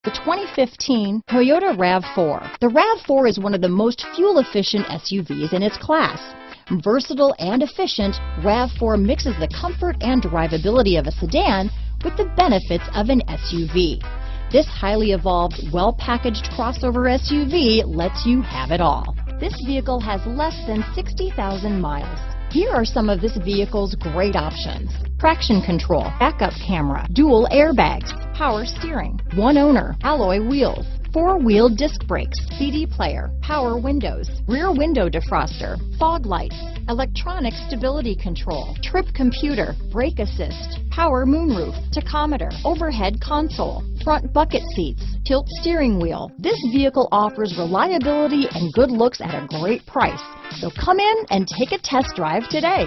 The 2015 Toyota RAV4. The RAV4 is one of the most fuel-efficient SUVs in its class. Versatile and efficient, RAV4 mixes the comfort and drivability of a sedan with the benefits of an SUV. This highly evolved, well-packaged crossover SUV lets you have it all. This vehicle has less than 60,000 miles. Here are some of this vehicle's great options: traction control, backup camera, dual airbags, power steering, one owner, alloy wheels, four-wheel disc brakes, CD player, power windows, rear window defroster, fog lights, electronic stability control, trip computer, brake assist, power moonroof, tachometer, overhead console, front bucket seats, tilt steering wheel. This vehicle offers reliability and good looks at a great price. So come in and take a test drive today.